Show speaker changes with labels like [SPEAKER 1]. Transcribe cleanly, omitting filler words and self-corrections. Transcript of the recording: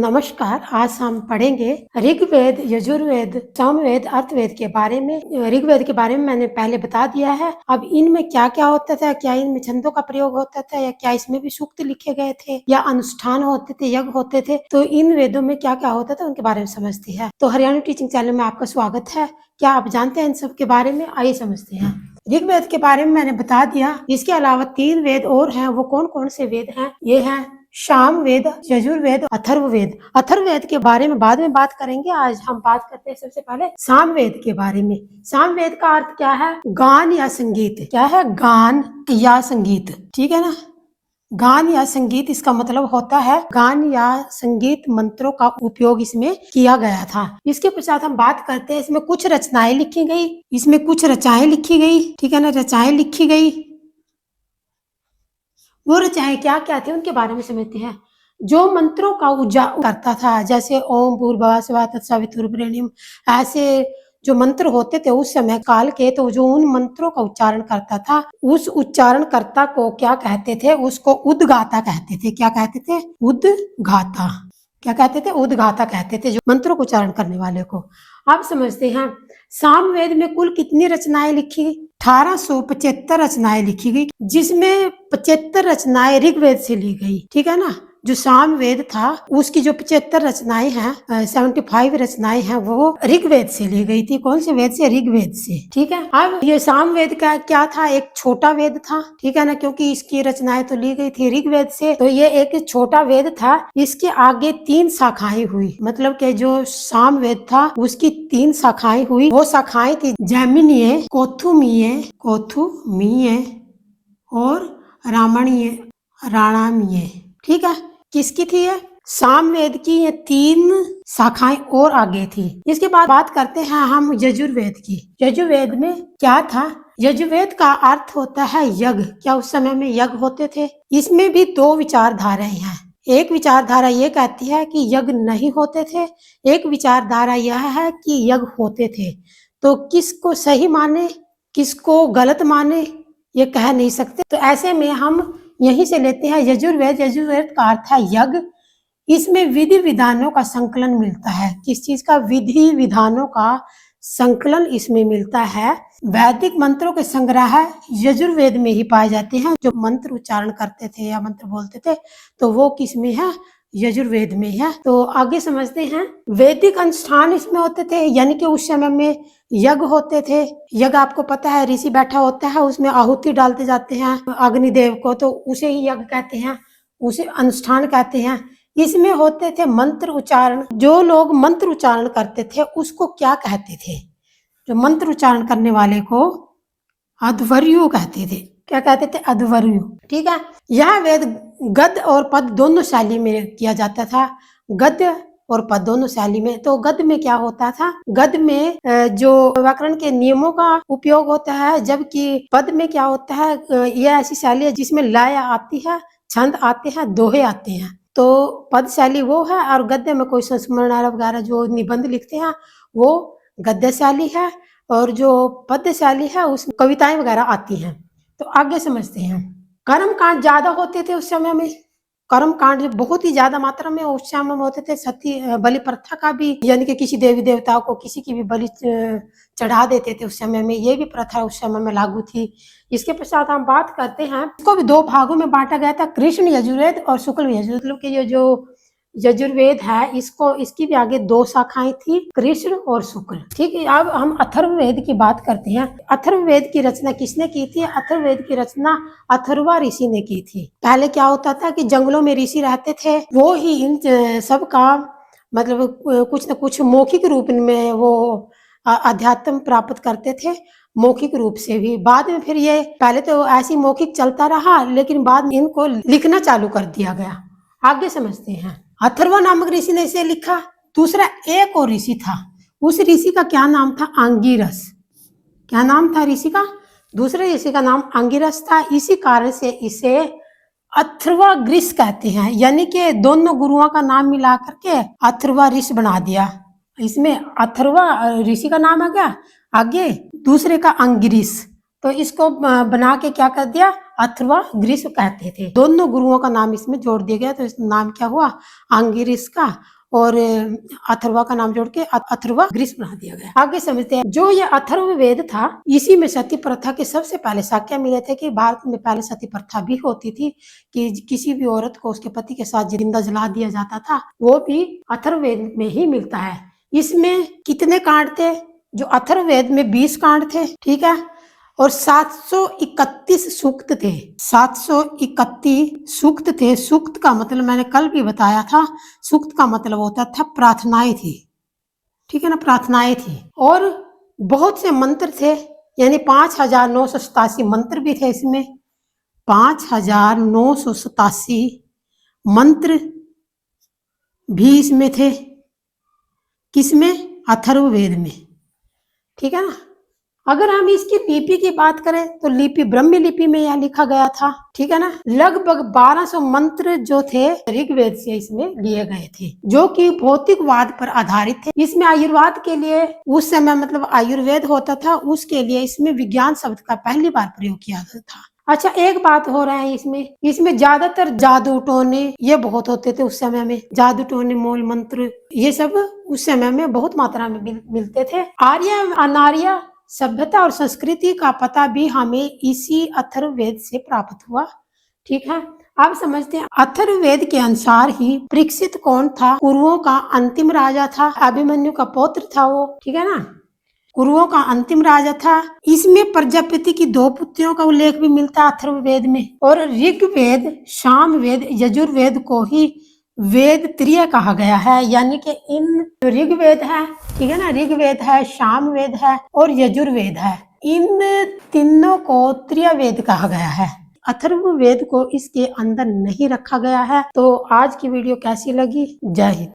[SPEAKER 1] नमस्कार। आज हम पढ़ेंगे ऋग्वेद, यजुर्वेद, सामवेद, अर्थवेद के बारे में। ऋग्वेद के बारे में मैंने पहले बता दिया है। अब इनमें क्या क्या होता था, क्या इनमें छंदों का प्रयोग होता था, या क्या इसमें भी सूक्त लिखे गए थे, या अनुष्ठान होते थे, यज्ञ होते थे, तो इन वेदों में क्या क्या होता था उनके बारे में समझते हैं। तो हरियाणवी टीचिंग चैनल में आपका स्वागत है। क्या आप जानते हैं इन सब के बारे में? आइए समझते हैं। ऋग्वेद के बारे में मैंने बता दिया। इसके अलावा 3 वेद और हैं। वो कौन कौन से वेद हैं? ये हैं सामवेद, यजुर्वेद, अथर्ववेद। अथर्ववेद के बारे में बाद में बात करेंगे। आज हम बात करते हैं सबसे पहले सामवेद के बारे में। सामवेद का अर्थ क्या है? गान या संगीत। क्या है? गान या संगीत। ठीक है ना? गान या संगीत, इसका मतलब होता है गान या संगीत मंत्रों का उपयोग इसमें किया गया था। इसके पश्चात हम बात करते हैं, इसमें कुछ रचनाएं लिखी गई। इसमें कुछ रचनाएं लिखी गई। ठीक है ना? रचनाएं लिखी गई। वो रचनाएं क्या क्या थी उनके बारे में समझते हैं। जो मंत्रों का उच्चारण करता था, जैसे ओम भूर्भुवः स्वः तत्सवितुर्वरेण्यम, ऐसे जो मंत्र होते थे उस समय काल के, तो जो उन मंत्रों का उच्चारण करता था, उस उच्चारणकर्ता को क्या कहते थे? उसको उद्गाता कहते थे। क्या कहते थे? उद्गाता। क्या कहते थे? उद्गाता कहते थे, जो मंत्रों को उच्चारण करने वाले को। अब समझते हैं सामवेद में कुल कितनी रचनाएं लिखी गई? 1875 रचनाएं लिखी गई, जिसमें 75 रचनाएं ऋग्वेद से ली गई। ठीक है ना? जो सामवेद था उसकी जो 75 रचनाएं हैं, 75 रचनाएं हैं, वो ऋग्वेद से ली गई थी। कौन से वेद से? ऋग्वेद से। ठीक है। अब ये सामवेद का क्या था? एक छोटा वेद था। ठीक है ना? क्योंकि इसकी रचनाएं तो ली गई थी ऋग्वेद से, तो ये एक छोटा वेद था। इसके आगे 3 शाखाएं हुई। मतलब कि जो सामवेद था उसकी 3 शाखाएं हुई। वो शाखाएं थी जैमिनीय, कोथुमीय और राणामीय। ठीक है। किसकी थी ये? सामवेद की ये 3 शाखाएं और आगे थी। इसके बाद बात करते हैं हम यजुर्वेद की। यजुर्वेद में क्या था? यजुर्वेद का अर्थ होता है यज्ञ। क्या उस समय में यज्ञ होते थे? इसमें भी 2 विचारधाराएं हैं। एक विचारधारा ये कहती है कि यज्ञ नहीं होते थे। एक विचारधारा यह है कि यज्ञ होते थे। तो किसको सही माने, किसको गलत माने, ये कह नहीं सकते। तो ऐसे में हम यहीं से लेते हैं यजुर्वेद। यजुर्वेद का अर्थ है यज्ञ। इसमें विधि विधानों का संकलन मिलता है। किस चीज का? विधि विधानों का संकलन इसमें मिलता है। वैदिक मंत्रों के संग्रह यजुर्वेद में ही पाए जाते हैं। जो मंत्र उच्चारण करते थे या मंत्र बोलते थे, तो वो किस में है? यजुर्वेद में है। तो आगे समझते हैं। वैदिक अनुष्ठान इसमें होते थे, यानी कि उस समय में यज्ञ होते थे। यज्ञ आपको पता है, ऋषि बैठा होता है, उसमें आहुति डालते जाते हैं अग्निदेव को, तो उसे ही यज्ञ कहते हैं, उसे अनुष्ठान कहते हैं। इसमें होते थे मंत्र उच्चारण। जो लोग मंत्र उच्चारण करते थे उसको क्या कहते थे? जो मंत्र उच्चारण करने वाले को अध्वर्यु कहते थे। क्या कहते थे? अध्वर्यु। ठीक है। यह वेद गद्य और पद्य दोनों शैली में किया जाता था। गद्य और पद दोनों शैली में। तो गद्य में क्या होता था? गद्य में जो व्याकरण के नियमों का उपयोग होता है, जबकि पद में क्या होता है? यह ऐसी शैली है जिसमें लय आती है, छंद आते हैं, दोहे आते हैं। तो पद शैली वो है, और गद्य में कोई संस्मरण वगैरह जो निबंध लिखते हैं वो गद्य शैली है, और जो पद्य शैली है उसमें कविताएं वगैरह आती हैं। तो आगे समझते हैं। कर्म कांड ज्यादा होते थे उस समय में। कर्म कांड बहुत ही ज्यादा मात्रा में उस समय में होते थे। सती बलि प्रथा का भी, यानी कि किसी देवी देवताओं को किसी की भी बलि चढ़ा देते थे उस समय में। ये भी प्रथा उस समय में लागू थी। इसके पश्चात हम बात करते हैं, इसको भी 2 भागों में बांटा गया था, कृष्ण यजुर्वेद और शुक्ल यजुर्वेद। मतलब कि ये जो यजुर्वेद है, इसको इसकी भी आगे 2 शाखाएं थी, कृष्ण और शुक्ल। ठीक है। अब हम अथर्ववेद की बात करते हैं। अथर्ववेद की रचना किसने की थी? अथर्ववेद की रचना अथर्वा ऋषि ने की थी। पहले क्या होता था कि जंगलों में ऋषि रहते थे, वो ही इन सब का मतलब कुछ न कुछ मौखिक रूप में वो अध्यात्म प्राप्त करते थे, मौखिक रूप से भी। बाद में फिर ये, पहले तो ऐसी मौखिक चलता रहा, लेकिन बाद में इनको लिखना चालू कर दिया गया। आगे समझते हैं। अथर्वा नामक ऋषि ने इसे लिखा। दूसरा एक और ऋषि था, उस ऋषि का क्या नाम था? अंगिरस। क्या नाम था ऋषि का? दूसरे ऋषि का नाम अंगिरस था। इसी कारण से इसे अथर्वा ग्रीस कहते हैं, यानी कि दोनों गुरुओं का नाम मिला करके अथर्वा ऋषि बना दिया। इसमें अथर्वा ऋषि का नाम आ गया, आगे दूसरे का अंगिरिस, तो इसको बना के क्या कर दिया? अथर्व ग्रीष्म कहते थे। दोनों गुरुओं का नाम इसमें जोड़ दिया गया, तो इस नाम क्या हुआ, अंगिरिस का और अथर्व का नाम जोड़ के अथर्व ग्रीष्म बना दिया गया। आगे समझते हैं, जो ये अथर्व वेद था, इसी में सती प्रथा के सबसे पहले साक्ष्य मिले थे कि भारत में पहले सती प्रथा भी होती थी, कि किसी भी औरत को उसके पति के साथ जिंदा जला दिया जाता था, वो भी अथर्ववेद में ही मिलता है। इसमें कितने कांड थे, जो अथर्ववेद में 20 कांड थे, ठीक है, और 731 सूक्त थे। 731 सूक्त थे। सूक्त का मतलब मैंने कल भी बताया था, सूक्त का मतलब होता था प्रार्थनाएं थी, ठीक है ना, प्रार्थनाएं थी। और बहुत से मंत्र थे, यानी 5987 मंत्र भी थे इसमें। 5987 मंत्र भी इसमें थे, किसमें, अथर्ववेद में, ठीक है ना। अगर हम इसकी लिपि की बात करें तो लिपि ब्रह्मी लिपि में यह लिखा गया था, ठीक है ना। लगभग 1200 मंत्र जो थे ऋग्वेद से इसमें लिए गए थे, जो कि भौतिकवाद पर आधारित थे। इसमें आयुर्वेद के लिए उस समय मतलब आयुर्वेद होता था, उसके लिए इसमें विज्ञान शब्द का पहली बार प्रयोग किया गया था। अच्छा, एक बात हो रहा है इसमें ज्यादातर जादू टोने ये बहुत होते थे उस समय में। जादू टोने, मूल मंत्र, ये सब उस समय में बहुत मात्रा में मिलते थे। आर्य अनार्य सभ्यता और संस्कृति का पता भी हमें इसी अथर्ववेद से प्राप्त हुआ, ठीक है। अब समझते हैं, अथर्ववेद के अनुसार ही परीक्षित कौन था, कुरुओं का अंतिम राजा था, अभिमन्यु का पौत्र था वो, ठीक है ना, कुरुओं का अंतिम राजा था। इसमें प्रजापति की 2 पुत्रियों का उल्लेख भी मिलता है अथर्ववेद में। और ऋग्वेद, सामवेद, यजुर्वेद को ही वेद त्रिय कहा गया है, यानी कि इन ऋग्वेद है, ठीक है ना, ऋग्वेद है, सामवेद है और यजुर्वेद है, इन तीनों को त्रिवेद कहा गया है। अथर्ववेद को इसके अंदर नहीं रखा गया है। तो आज की वीडियो कैसी लगी? जय हिंद।